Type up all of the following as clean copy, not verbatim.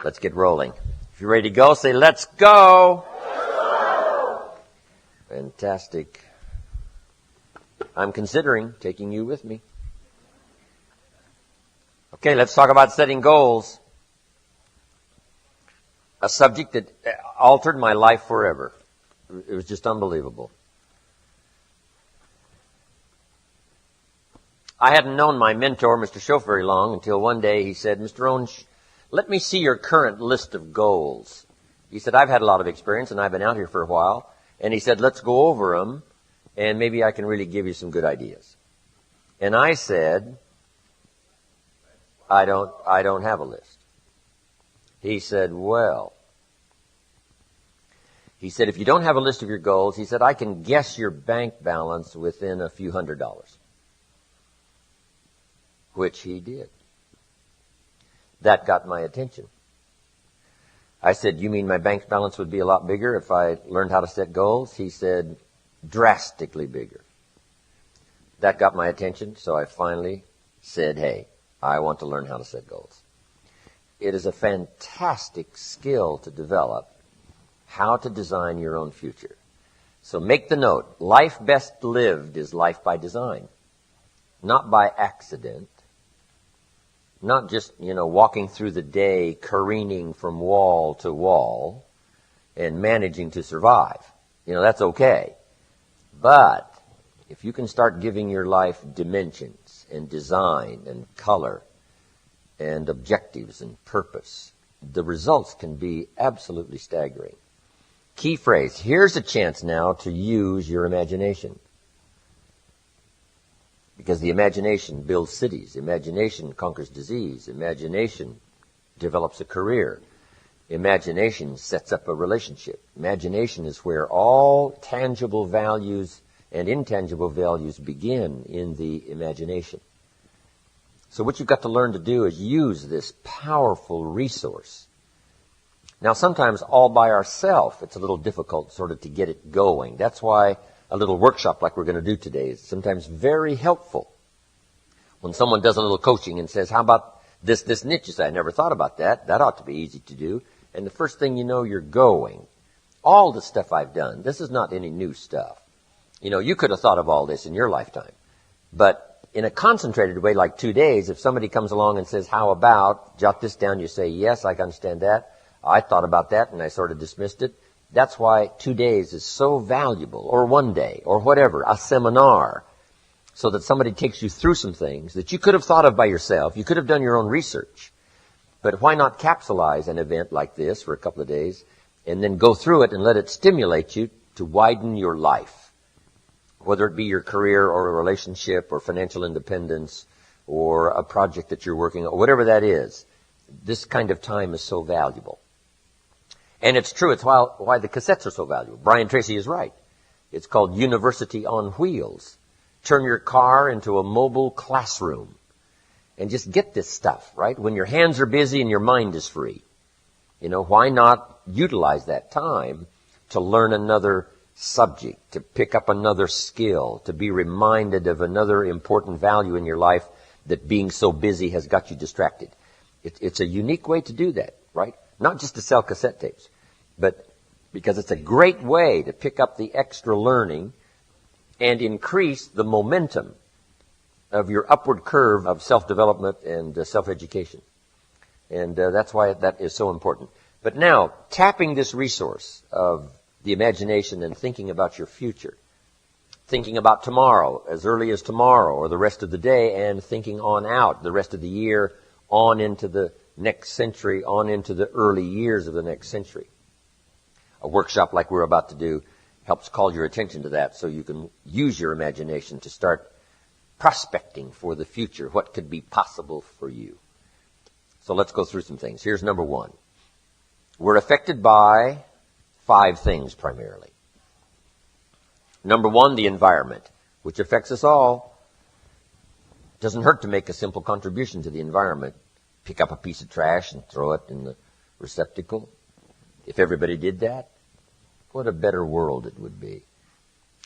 Let's get rolling. If you're ready to go, say, let's go. Let's go. Fantastic. I'm considering taking you with me. Okay, let's talk about setting goals. A subject that altered my life forever. It was just unbelievable. I hadn't known my mentor, Mr. Schoaf, very long until one day he said, Mr. Rohn, let me see your current list of goals. He said, I've had a lot of experience and I've been out here for a while. And he said, let's go over them and maybe I can really give you some good ideas. And I said, I don't have a list. He said, if you don't have a list of your goals, he said, I can guess your bank balance within a few $100s. Which he did. That got my attention. I said, you mean my bank balance would be a lot bigger if I learned how to set goals? He said, drastically bigger. That got my attention, so I finally said, hey, I want to learn how to set goals. It is a fantastic skill to develop, how to design your own future. So make the note, life best lived is life by design, not by accident. Not just, walking through the day, careening from wall to wall and managing to survive. That's okay. But if you can start giving your life dimensions and design and color and objectives and purpose, the results can be absolutely staggering. Key phrase, here's a chance now to use your imagination. Because the imagination builds cities. Imagination conquers disease. Imagination develops a career. Imagination sets up a relationship. Imagination is where all tangible values and intangible values begin in the imagination. So what you've got to learn to do is use this powerful resource. Now sometimes all by ourselves it's a little difficult sort of to get it going. That's why a little workshop like we're going to do today is sometimes very helpful. When someone does a little coaching and says, how about this niche? You say, I never thought about that. That ought to be easy to do. And the first thing you know, you're going. All the stuff I've done, this is not any new stuff. You could have thought of all this in your lifetime. But in a concentrated way, like 2 days, if somebody comes along and says, how about, jot this down, you say, yes, I can understand that. I thought about that and I sort of dismissed it. That's why 2 days is so valuable, or 1 day, or whatever, a seminar, so that somebody takes you through some things that you could have thought of by yourself. You could have done your own research. But why not capsulize an event like this for a couple of days and then go through it and let it stimulate you to widen your life, whether it be your career or a relationship or financial independence or a project that you're working on, whatever that is. This kind of time is so valuable. And it's true, it's why the cassettes are so valuable. Brian Tracy is right. It's called University on Wheels. Turn your car into a mobile classroom. And just get this stuff, right? When your hands are busy and your mind is free. Why not utilize that time to learn another subject, to pick up another skill, to be reminded of another important value in your life that being so busy has got you distracted. It's a unique way to do that, right? Not just to sell cassette tapes, but because it's a great way to pick up the extra learning and increase the momentum of your upward curve of self-development and self-education. And that's why that is so important. But now, tapping this resource of the imagination and thinking about your future, thinking about tomorrow, as early as tomorrow or the rest of the day, and thinking on out the rest of the year, on into the next century, on into the early years of the next century. A workshop like we're about to do helps call your attention to that so you can use your imagination to start prospecting for the future, what could be possible for you. So let's go through some things. Here's number 1. We're affected by 5 things primarily. Number 1, the environment, which affects us all. Doesn't hurt to make a simple contribution to the environment. Pick up a piece of trash and throw it in the receptacle. If everybody did that, what a better world it would be.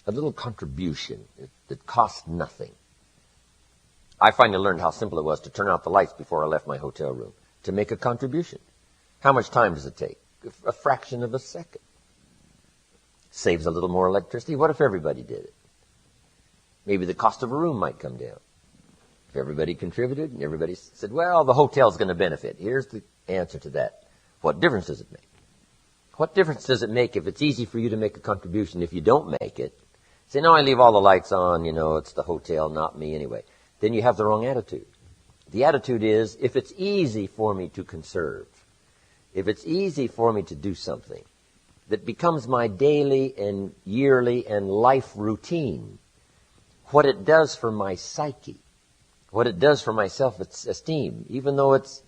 A little contribution that costs nothing. I finally learned how simple it was to turn out the lights before I left my hotel room, to make a contribution. How much time does it take? A fraction of a second. Saves a little more electricity. What if everybody did it? Maybe the cost of a room might come down. If everybody contributed and everybody said, well, the hotel's going to benefit. Here's the answer to that. What difference does it make? What difference does it make if it's easy for you to make a contribution? If you don't make it, say, no, I leave all the lights on, it's the hotel, not me anyway. Then you have the wrong attitude. The attitude is, if it's easy for me to conserve, if it's easy for me to do something that becomes my daily and yearly and life routine, what it does for my psyche, what it does for my self-esteem, even though it's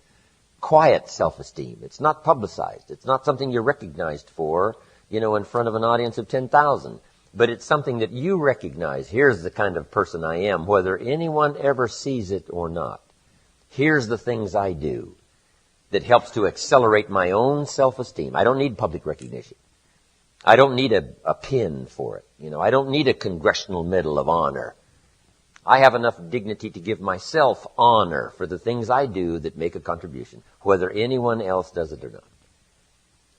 quiet self-esteem. It's not publicized. It's not something you're recognized for, in front of an audience of 10,000. But it's something that you recognize. Here's the kind of person I am, whether anyone ever sees it or not. Here's the things I do that helps to accelerate my own self-esteem. I don't need public recognition. I don't need a pin for it. I don't need a Congressional Medal of Honor. I have enough dignity to give myself honor for the things I do that make a contribution, whether anyone else does it or not.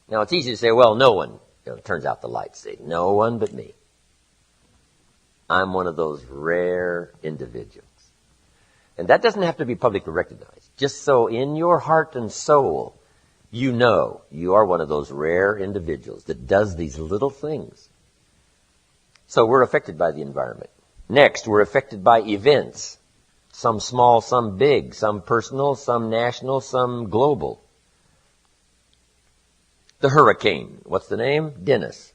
Now, it's easy to say, well, no one. It turns out the lights say, no one but me. I'm one of those rare individuals. And that doesn't have to be publicly recognized. Just so in your heart and soul, you know you are one of those rare individuals that does these little things. So we're affected by the environment. Next, we're affected by events. Some small, some big, some personal, some national, some global. The hurricane. What's the name? Dennis.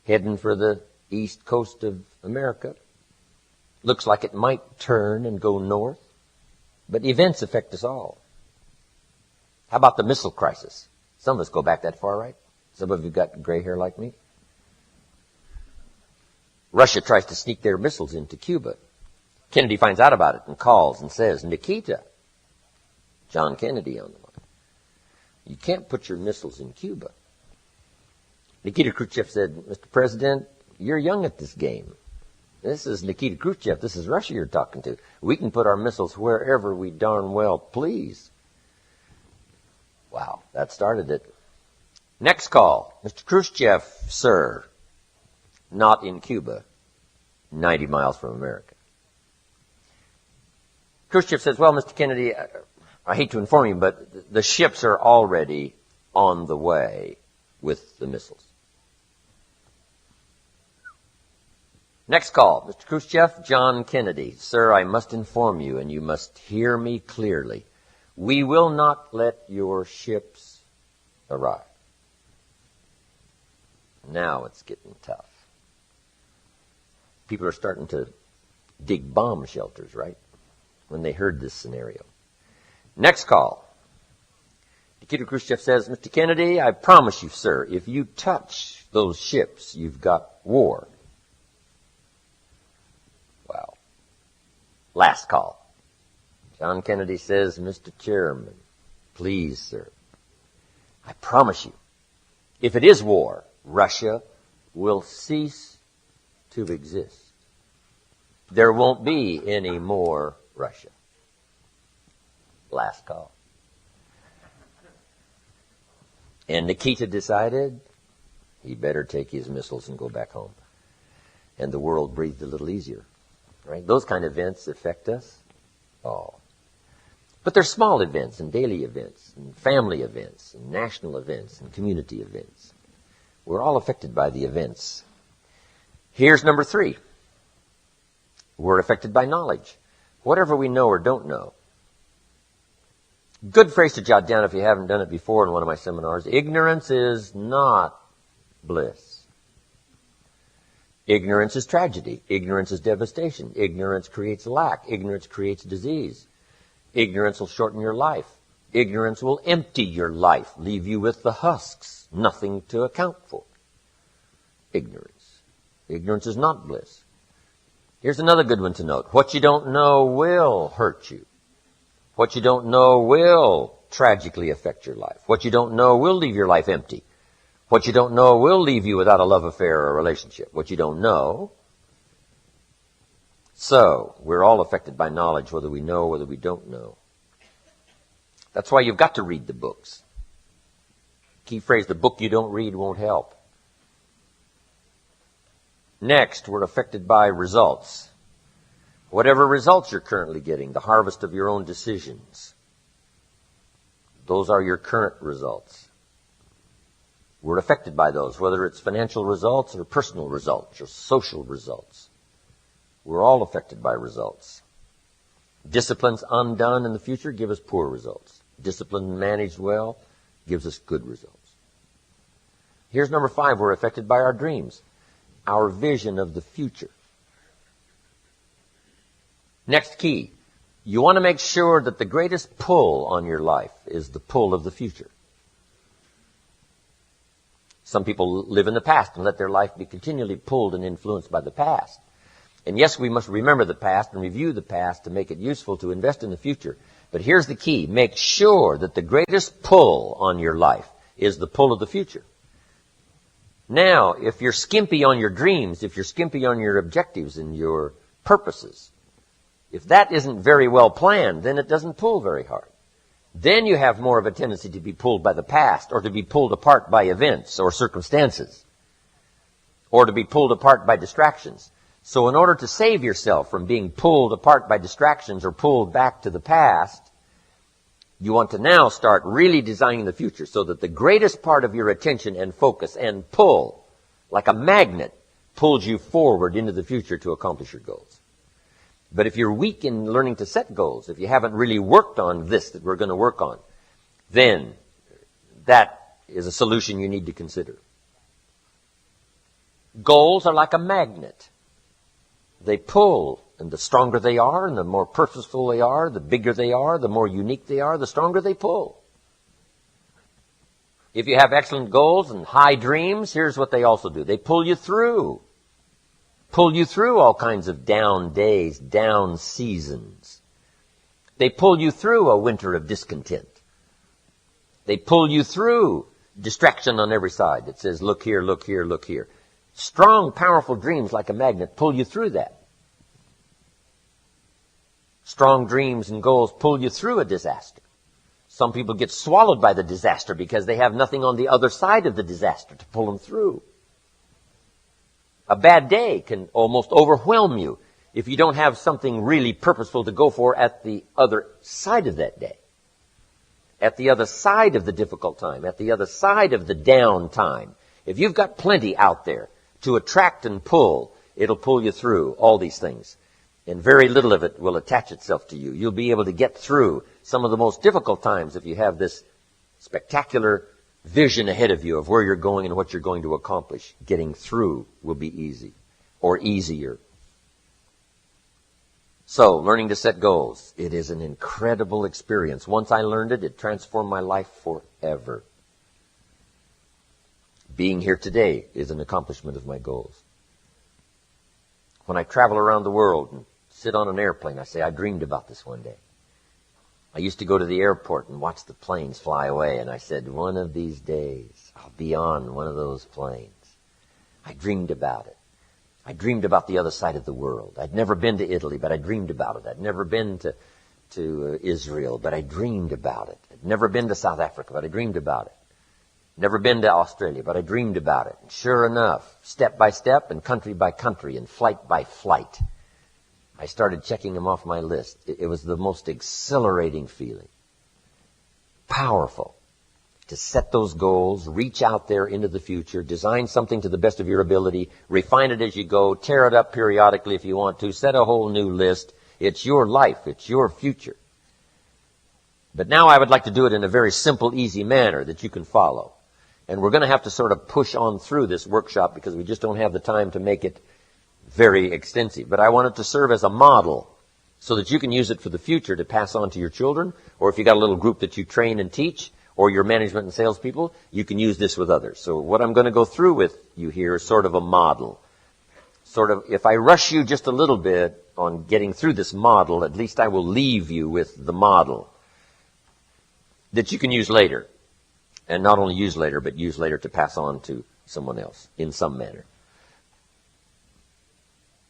Heading for the east coast of America. Looks like it might turn and go north. But events affect us all. How about the missile crisis? Some of us go back that far, right? Some of you got gray hair like me. Russia tries to sneak their missiles into Cuba. Kennedy finds out about it and calls and says, Nikita, John Kennedy on the line, you can't put your missiles in Cuba. Nikita Khrushchev said, Mr. President, you're young at this game. This is Nikita Khrushchev. This is Russia you're talking to. We can put our missiles wherever we darn well please. Wow, that started it. Next call. Mr. Khrushchev, sir. Not in Cuba, 90 miles from America. Khrushchev says, well, Mr. Kennedy, I hate to inform you, but the ships are already on the way with the missiles. Next call. Mr. Khrushchev, John Kennedy. Sir, I must inform you, and you must hear me clearly. We will not let your ships arrive. Now it's getting tough. People are starting to dig bomb shelters, right? When they heard this scenario. Next call. Nikita Khrushchev says, Mr. Kennedy, I promise you, sir, if you touch those ships, you've got war. Wow. Last call. John Kennedy says, Mr. Chairman, please, sir, I promise you, if it is war, Russia will cease to exist. There won't be any more Russia. Last call. And Nikita decided he better take his missiles and go back home. And the world breathed a little easier. Right? Those kind of events affect us all. But they're small events and daily events and family events and national events and community events. We're all affected by the events. Here's number 3. We're affected by knowledge. Whatever we know or don't know. Good phrase to jot down if you haven't done it before in one of my seminars. Ignorance is not bliss. Ignorance is tragedy. Ignorance is devastation. Ignorance creates lack. Ignorance creates disease. Ignorance will shorten your life. Ignorance will empty your life, leave you with the husks, nothing to account for. Ignorance. Ignorance is not bliss. Here's another good one to note. What you don't know will hurt you. What you don't know will tragically affect your life. What you don't know will leave your life empty. What you don't know will leave you without a love affair or a relationship. What you don't know. So, we're all affected by knowledge, whether we know or whether we don't know. That's why you've got to read the books. Key phrase, the book you don't read won't help. Next, we're affected by results. Whatever results you're currently getting, the harvest of your own decisions, those are your current results. We're affected by those, whether it's financial results or personal results or social results. We're all affected by results. Disciplines undone in the future give us poor results. Discipline managed well gives us good results. Here's number 5, we're affected by our dreams, our vision of the future. Next key, you want to make sure that the greatest pull on your life is the pull of the future. Some people live in the past and let their life be continually pulled and influenced by the past. And yes, we must remember the past and review the past to make it useful to invest in the future. But here's the key. Make sure that the greatest pull on your life is the pull of the future. Now, if you're skimpy on your dreams, if you're skimpy on your objectives and your purposes, if that isn't very well planned, then it doesn't pull very hard. Then you have more of a tendency to be pulled by the past, or to be pulled apart by events or circumstances, or to be pulled apart by distractions. So in order to save yourself from being pulled apart by distractions or pulled back to the past, you want to now start really designing the future so that the greatest part of your attention and focus and pull, like a magnet, pulls you forward into the future to accomplish your goals. But if you're weak in learning to set goals, if you haven't really worked on this that we're going to work on, then that is a solution you need to consider. Goals are like a magnet. They pull, and the stronger they are, and the more purposeful they are, the bigger they are, the more unique they are, the stronger they pull. If you have excellent goals and high dreams, here's what they also do. They pull you through. Pull you through all kinds of down days, down seasons. They pull you through a winter of discontent. They pull you through distraction on every side. It says, look here, look here, look here. Strong, powerful dreams like a magnet pull you through that. Strong dreams and goals pull you through a disaster. Some people get swallowed by the disaster because they have nothing on the other side of the disaster to pull them through. A bad day can almost overwhelm you if you don't have something really purposeful to go for at the other side of that day. At the other side of the difficult time, at the other side of the down time. If you've got plenty out there to attract and pull, it'll pull you through all these things. And very little of it will attach itself to you. You'll be able to get through some of the most difficult times if you have this spectacular vision ahead of you of where you're going and what you're going to accomplish. Getting through will be easy or easier. So, learning to set goals. It is an incredible experience. Once I learned it, it transformed my life forever. Being here today is an accomplishment of my goals. When I travel around the world and sit on an airplane, I say, I dreamed about this one day. I used to go to the airport and watch the planes fly away, and I said, one of these days, I'll be on one of those planes. I dreamed about it. I dreamed about the other side of the world. I'd never been to Italy, but I dreamed about it. I'd never been to Israel, but I dreamed about it. I'd never been to South Africa, but I dreamed about it. Never been to Australia, but I dreamed about it. And sure enough, step by step and country by country and flight by flight, I started checking them off my list. It was the most exhilarating feeling. Powerful. To set those goals, reach out there into the future, design something to the best of your ability, refine it as you go, tear it up periodically if you want to, set a whole new list. It's your life. It's your future. But now I would like to do it in a very simple, easy manner that you can follow. And we're going to have to sort of push on through this workshop because we just don't have the time to make it very extensive. But I want it to serve as a model so that you can use it for the future to pass on to your children, or if you got a little group that you train and teach, or your management and salespeople, you can use this with others. So what I'm going to go through with you here is sort of a model. Sort of, if I rush you just a little bit on getting through this model, at least I will leave you with the model that you can use later. And not only use later, but use later to pass on to someone else in some manner.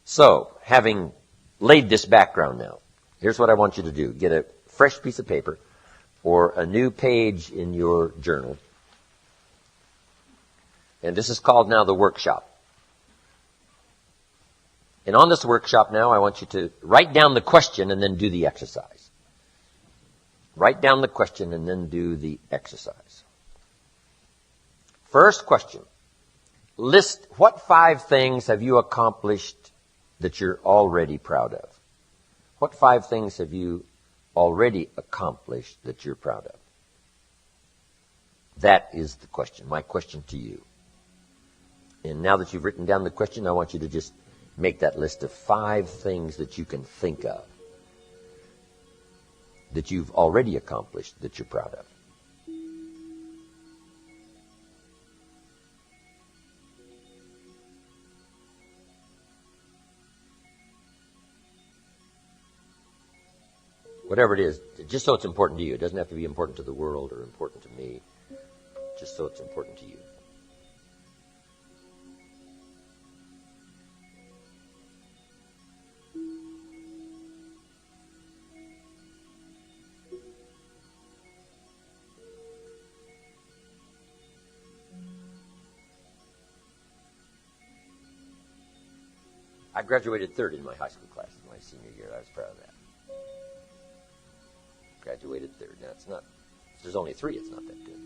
So, having laid this background now, here's what I want you to do. Get a fresh piece of paper or a new page in your journal. And this is called now the workshop. And on this workshop now, I want you to write down the question and then do the exercise. Write down the question and then do the exercise. First question. List what 5 things have you accomplished that you're already proud of? What 5 things have you already accomplished that you're proud of? That is the question, my question to you. And now that you've written down the question, I want you to just make that list of 5 things that you can think of that you've already accomplished that you're proud of. Whatever it is, just so it's important to you. It doesn't have to be important to the world or important to me, just so it's important to you. I graduated 3rd in my high school class in my senior year. I was proud of that. Graduated 3rd. Now, it's not, if there's only 3, it's not that good.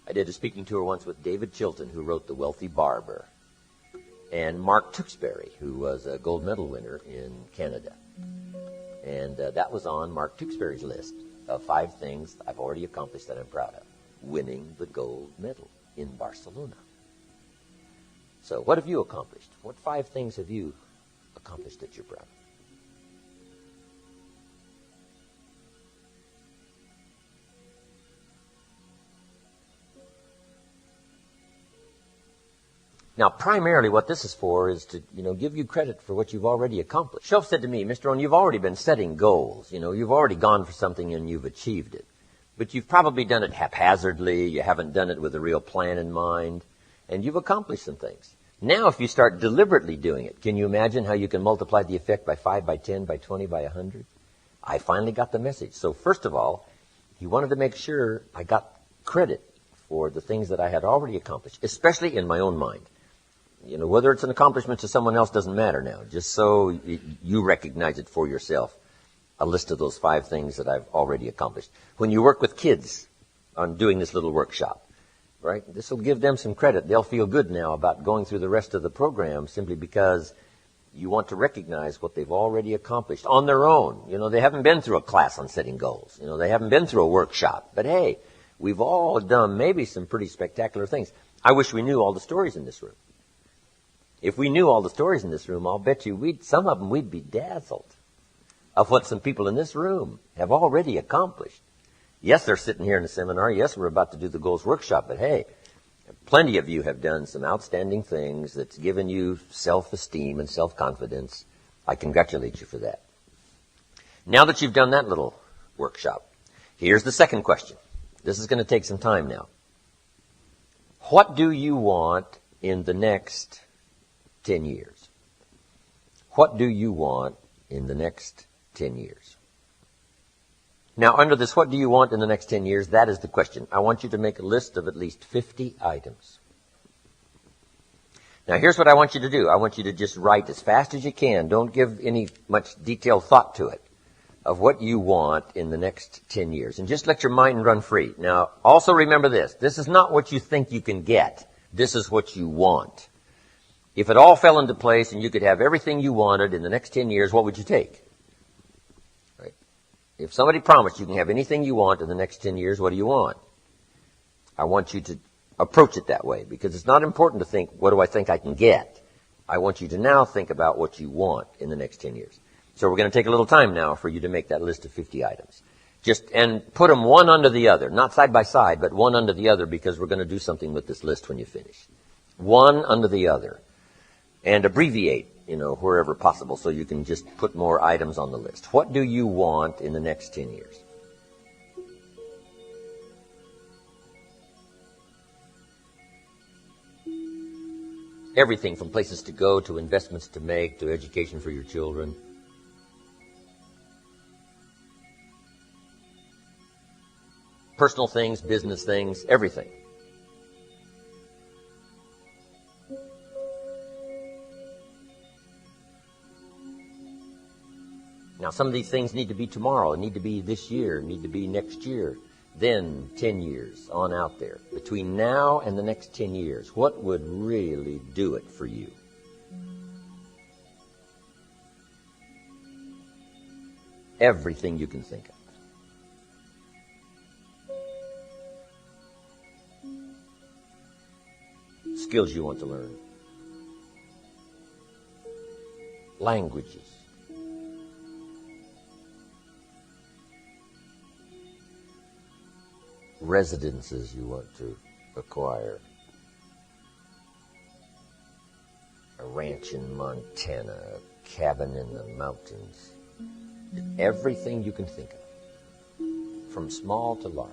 I did a speaking tour once with David Chilton, who wrote The Wealthy Barber, and Mark Tewksbury, who was a gold medal winner in Canada. And that was on Mark Tewksbury's list of 5 things I've already accomplished that I'm proud of. Winning the gold medal in Barcelona. So what have you accomplished? What 5 things have you accomplished that you're proud of? Now, primarily what this is for is to, give you credit for what you've already accomplished. Shelf said to me, Mr. Rohn, you've already been setting goals. You've already gone for something and you've achieved it. But you've probably done it haphazardly. You haven't done it with a real plan in mind. And you've accomplished some things. Now, if you start deliberately doing it, can you imagine how you can multiply the effect by 5, by 10, by 20, by 100? I finally got the message. So first of all, he wanted to make sure I got credit for the things that I had already accomplished, especially in my own mind. Whether it's an accomplishment to someone else doesn't matter now. Just so you recognize it for yourself. A list of those 5 things that I've already accomplished. When you work with kids on doing this little workshop, right? This will give them some credit. They'll feel good now about going through the rest of the program simply because you want to recognize what they've already accomplished on their own. They haven't been through a class on setting goals. They haven't been through a workshop. But hey, we've all done maybe some pretty spectacular things. I wish we knew all the stories in this room. If we knew all the stories in this room, I'll bet you some of them we'd be dazzled of what some people in this room have already accomplished. Yes, they're sitting here in a seminar. Yes, we're about to do the goals workshop. But hey, plenty of you have done some outstanding things that's given you self-esteem and self-confidence. I congratulate you for that. Now that you've done that little workshop, here's the second question. This is going to take some time now. What do you want in the next 10 years? What do you want in the next 10 years? Now, under this, what do you want in the next 10 years? That is the question. I want you to make a list of at least 50 items. Now, here's what I want you to do. I want you to just write as fast as you can. Don't give any much detailed thought to it of what you want in the next 10 years. And just let your mind run free. Now, also remember this. This is not what you think you can get. This is what you want. If it all fell into place and you could have everything you wanted in the next 10 years, what would you take? Right? If somebody promised you can have anything you want in the next 10 years, what do you want? I want you to approach it that way, because it's not important to think, what do I think I can get? I want you to now think about what you want in the next 10 years. So we're going to take a little time now for you to make that list of 50 items. And put them one under the other, not side by side, but one under the other, because we're going to do something with this list when you finish. One under the other. And abbreviate, wherever possible, so you can just put more items on the list. What do you want in the next 10 years? Everything from places to go to investments to make to education for your children. Personal things, business things, everything. Now, some of these things need to be tomorrow, need to be this year, need to be next year, then 10 years on out there. Between now and the next 10 years, what would really do it for you? Everything you can think of. Skills you want to learn. Languages. Residences you want to acquire. A ranch in Montana, a cabin in the mountains. Everything you can think of, from small to large.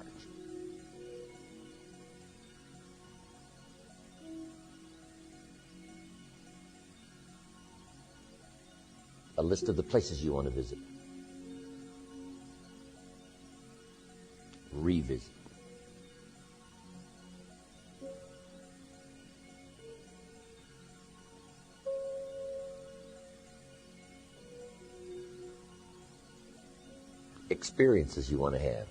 A list of the places you want to visit. Revisit. Experiences you want to have.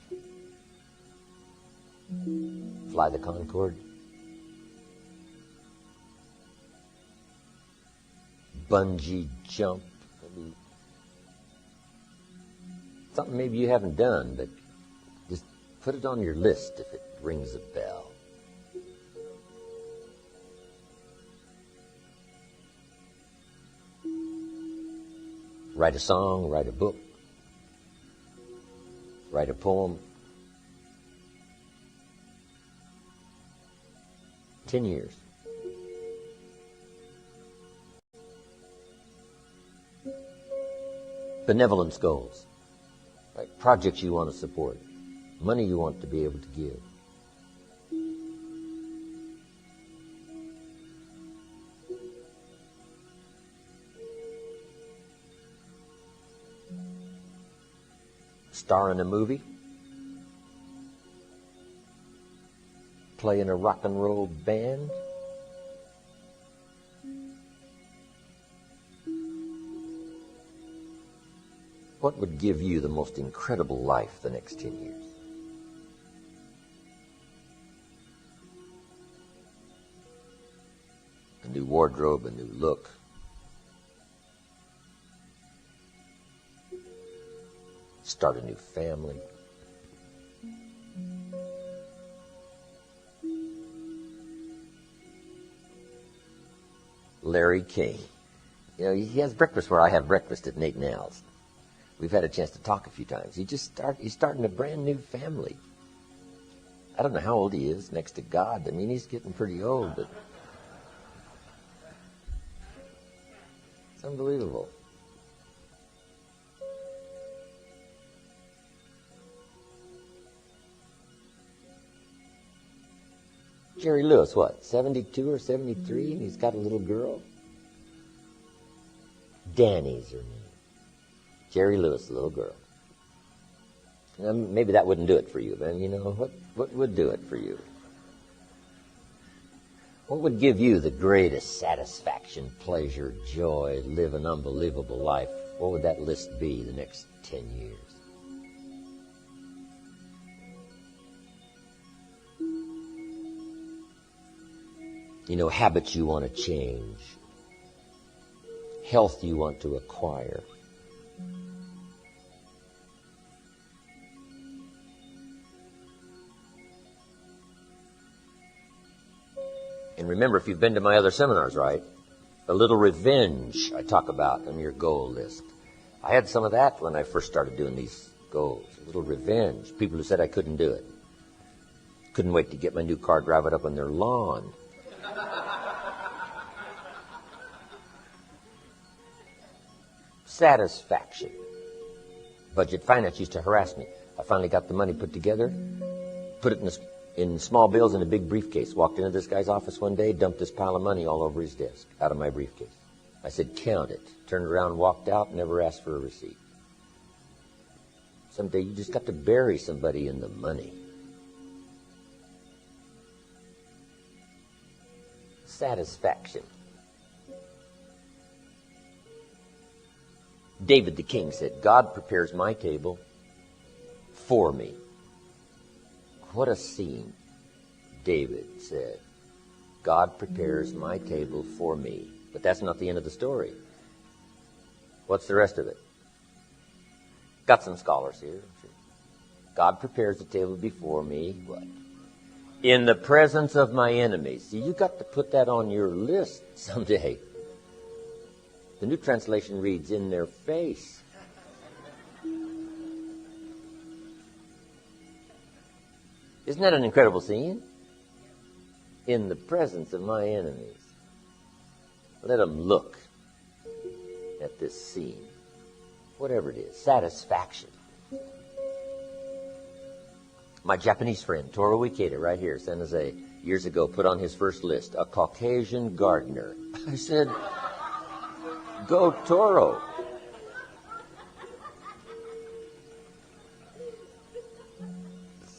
Fly the Concorde. Bungee jump. Something maybe you haven't done, but just put it on your list if it rings a bell. Write a song, write a book. Write a poem. 10 years. Benevolence goals. Like projects you want to support. Money you want to be able to give. Star in a movie. Play in a rock and roll band. What would give you the most incredible life the next 10 years? A new wardrobe, a new look. Start a new family. Larry King. You know, he has breakfast where I have breakfast at Nate and Al's. We've had a chance to talk a few times. He's starting a brand new family. I don't know how old he is next to God. I mean, he's getting pretty old, but it's unbelievable. Jerry Lewis, what, 72 or 73, and he's got a little girl? Danny's her name. Jerry Lewis, the little girl. Now, maybe that wouldn't do it for you, but you know, what would do it for you? What would give you the greatest satisfaction, pleasure, joy, live an unbelievable life? What would that list be the next 10 years? You know, habits you want to change. Health you want to acquire. And remember, if you've been to my other seminars, right, a little revenge I talk about on your goal list. I had some of that when I first started doing these goals. A little revenge. People who said I couldn't do it. Couldn't wait to get my new car, drive it up on their lawn. Satisfaction. Budget finance used to harass me. I finally got the money put together, put it in small bills in a big briefcase. Walked into this guy's office one day, dumped this pile of money all over his desk, out of my briefcase. I said, count it. Turned around, walked out, never asked for a receipt. Someday you just got to bury somebody in the money. Satisfaction. David the king said, God prepares my table for me. What a scene. David said, God prepares my table for me. But that's not the end of the story. What's the rest of it? Got some scholars here. God prepares the table before me. What? In the presence of my enemies. See, you got to put that on your list someday. The New Translation reads, in their face. Isn't that an incredible scene? In the presence of my enemies. Let them look at this scene. Whatever it is. Satisfaction. My Japanese friend, Toru Ikeda, right here, San Jose, years ago, put on his first list, a Caucasian gardener. I said, go Toro.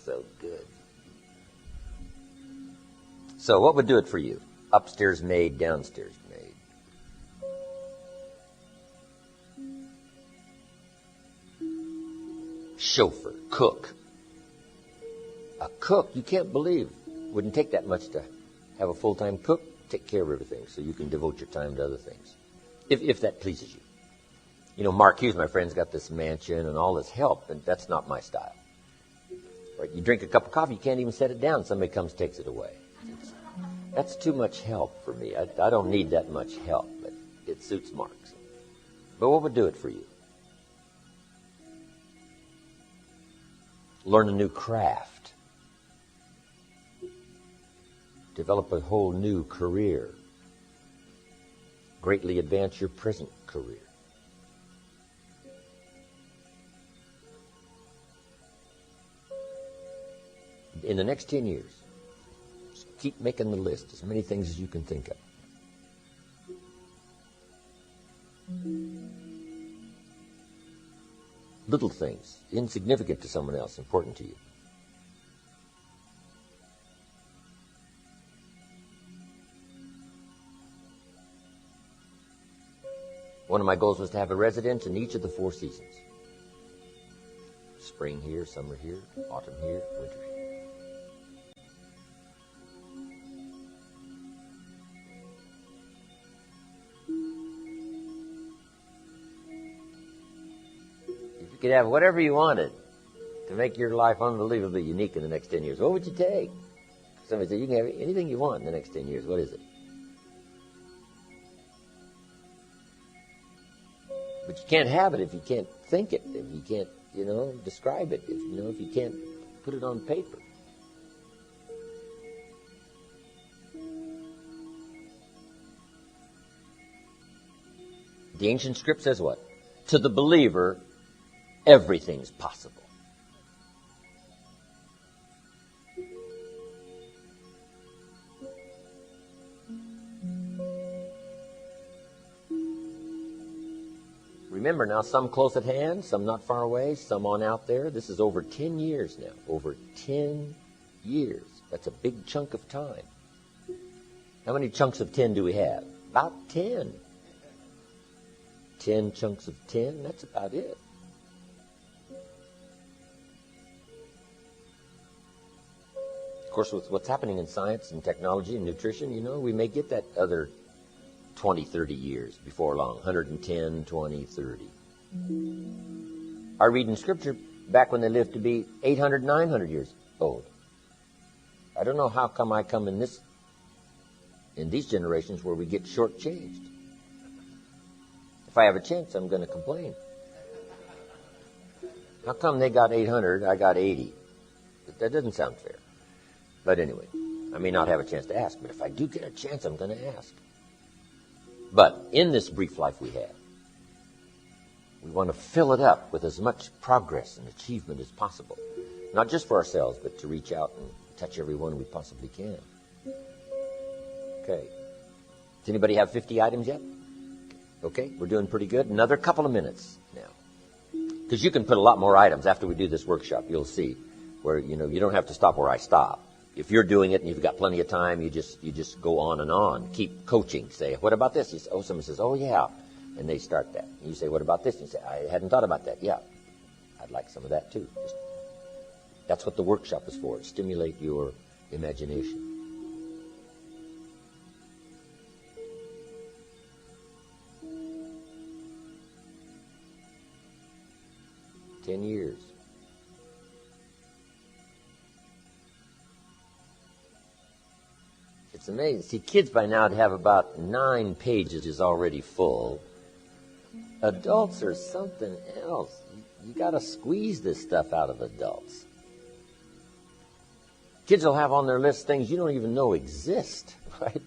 So good. So what would do it for you? Upstairs maid, downstairs maid. Chauffeur, cook. A cook, you can't believe, wouldn't take that much to have a full-time cook take care of everything so you can devote your time to other things. If that pleases you. You know, Mark Hughes, my friend's got this mansion and all this help, and that's not my style. Right? You drink a cup of coffee, you can't even set it down. Somebody comes, takes it away. That's too much help for me. I don't need that much help, but it suits Mark. But what would do it for you? Learn a new craft. Develop a whole new career. Greatly advance your present career. In the next 10 years, just keep making the list, as many things as you can think of. Little things, insignificant to someone else, important to you. One of my goals was to have a residence in each of the 4 seasons. Spring here, summer here, autumn here, winter here. If you could have whatever you wanted to make your life unbelievably unique in the next 10 years, what would you take? Somebody said, you can have anything you want in the next 10 years. What is it? But you can't have it if you can't think it, if you can't, describe it, if you can't put it on paper. The ancient script says what? To the believer, everything's possible. Remember now, some close at hand, some not far away, some on out there. This is over 10 years now. Over 10 years. That's a big chunk of time. How many chunks of 10 do we have? About 10. 10 chunks of 10, that's about it. Of course, with what's happening in science and technology and nutrition, we may get that other 20, 30 years before long. 110, 20, 30. I read in Scripture back when they lived to be 800, 900 years old. I don't know how come I come in these generations where we get shortchanged. If I have a chance, I'm going to complain. How come they got 800, I got 80? That doesn't sound fair. But anyway, I may not have a chance to ask, but if I do get a chance, I'm going to ask. But in this brief life we have, we want to fill it up with as much progress and achievement as possible. Not just for ourselves, but to reach out and touch everyone we possibly can. Okay. Does anybody have 50 items yet? Okay, we're doing pretty good. Another couple of minutes now. Because you can put a lot more items after we do this workshop. You'll see where, you don't have to stop where I stop. If you're doing it and you've got plenty of time, you just go on and on. Keep coaching. Say, what about this? You say, someone says, oh, yeah. And they start that. And you say, what about this? And you say, I hadn't thought about that. Yeah, I'd like some of that too. That's what the workshop is for. Stimulate your imagination. "10 years. It's amazing. See, kids by now have about 9 pages already full. Adults are something else. You got to squeeze this stuff out of adults. Kids will have on their list things you don't even know exist, right?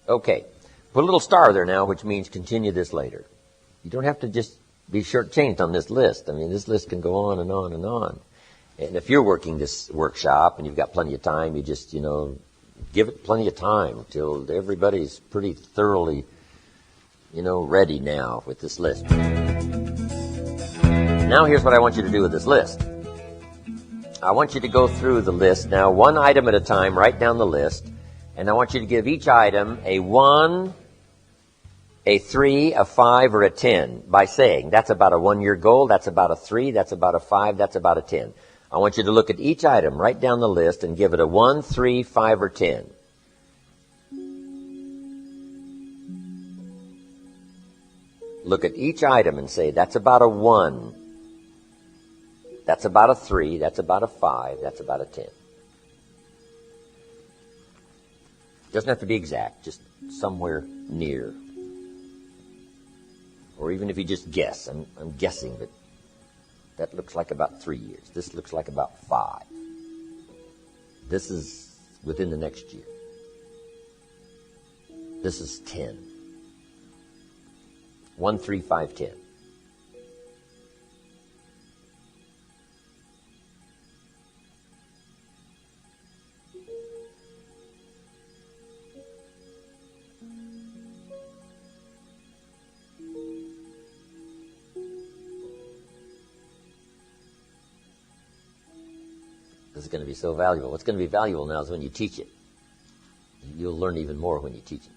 Okay. Put a little star there now, which means continue this later. You don't have to just be shortchanged on this list. I mean, this list can go on and on and on. And if you're working this workshop and you've got plenty of time, you just, give it plenty of time till everybody's pretty thoroughly, ready now with this list. Now here's what I want you to do with this list. I want you to go through the list now, one item at a time, write down the list, and I want you to give each item a 1, a 3, a 5, or a 10 by saying, that's about a 1-year goal, that's about a 3, that's about a 5, that's about a 10. I want you to look at each item, write down the list, and give it a 1, 3, 5, or 10. Look at each item and say, that's about a 1, that's about a 3, that's about a 5, that's about a 10. Doesn't have to be exact, just somewhere near. Or even if you just guess, I'm guessing, but that looks like about 3 years. This looks like about 5. This is within the next year. This is 10. 1, 3, 5, 10. This is going to be so valuable. What's going to be valuable now is when you teach it. You'll learn even more when you teach it.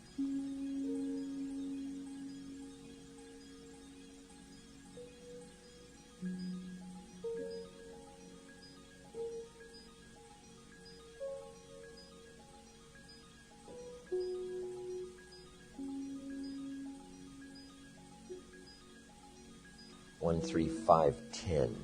One, 3, 5, 10.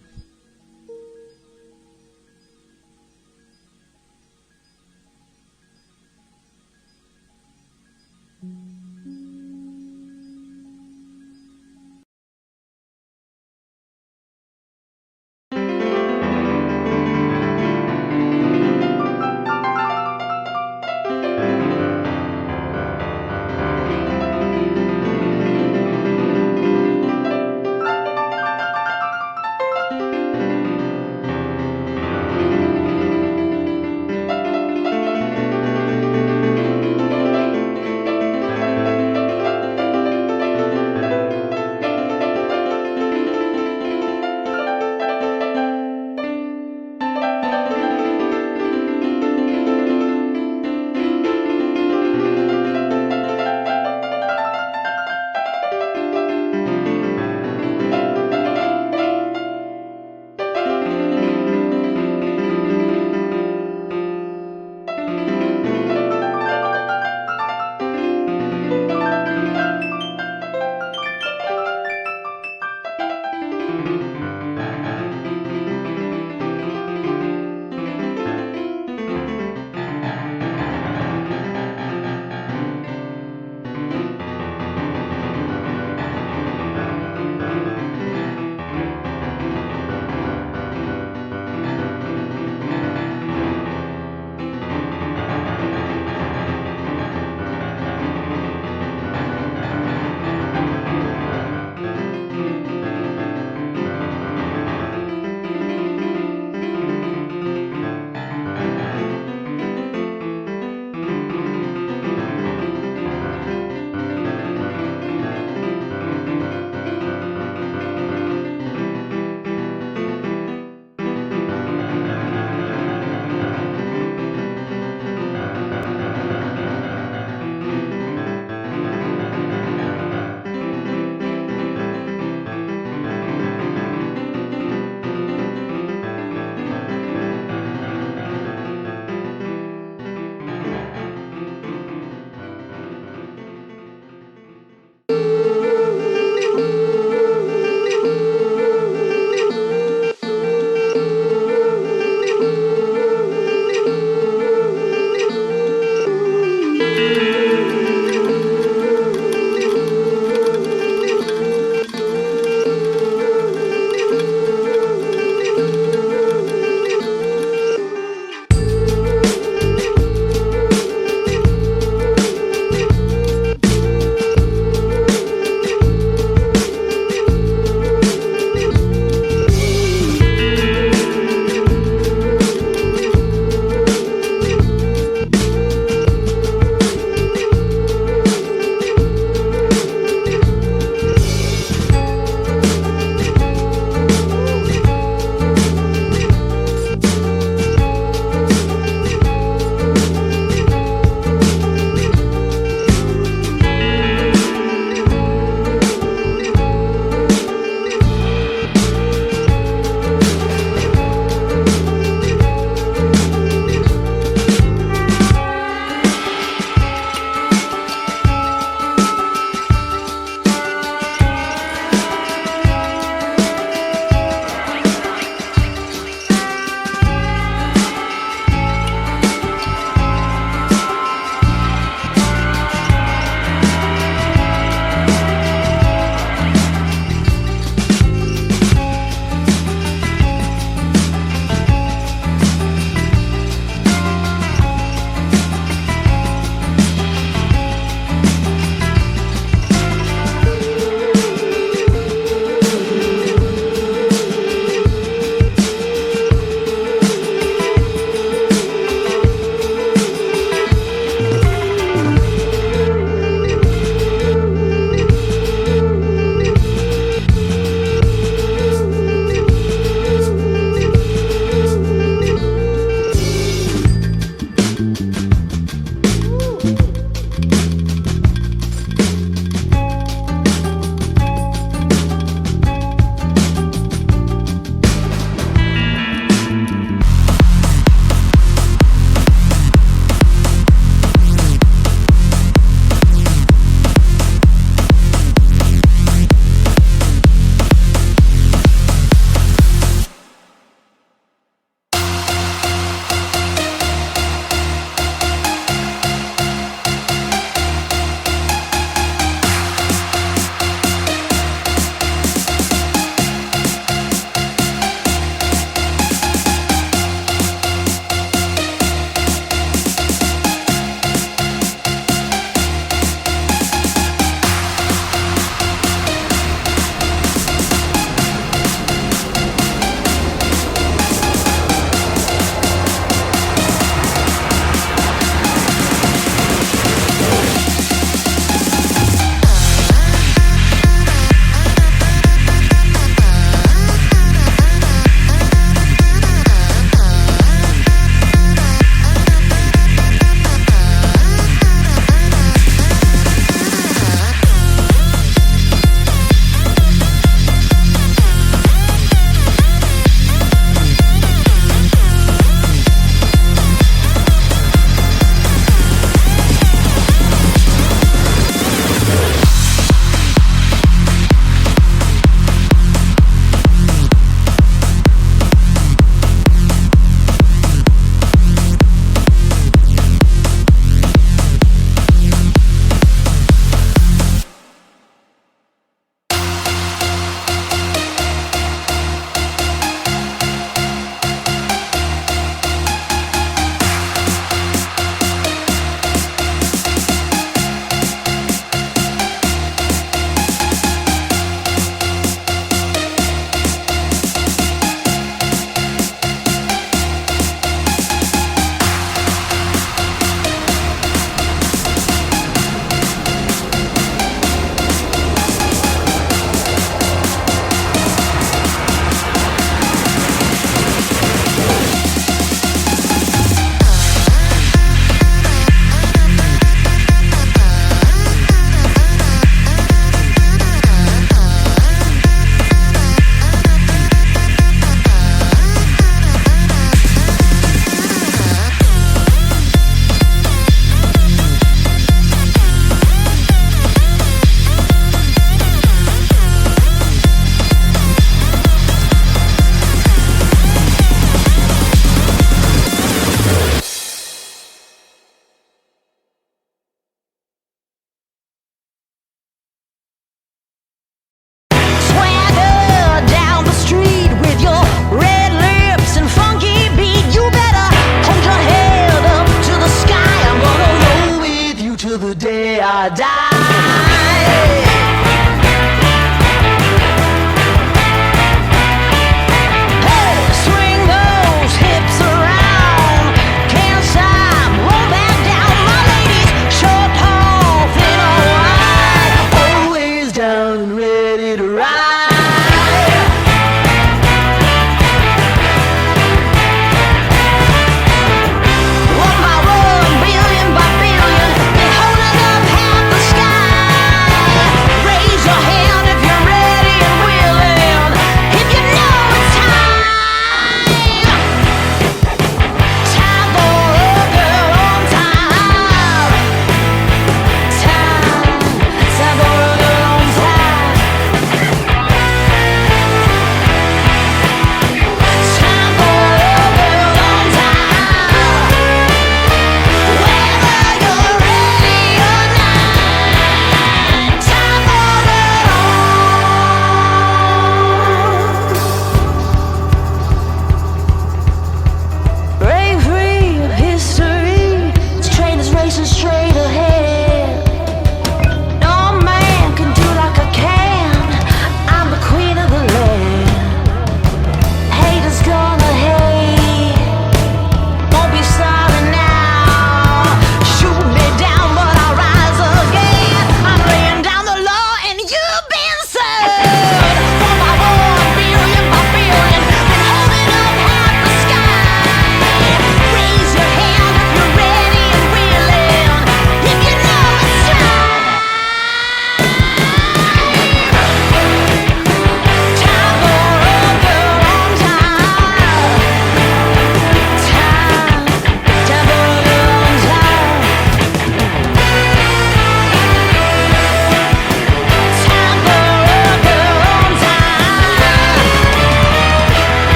till the day I die.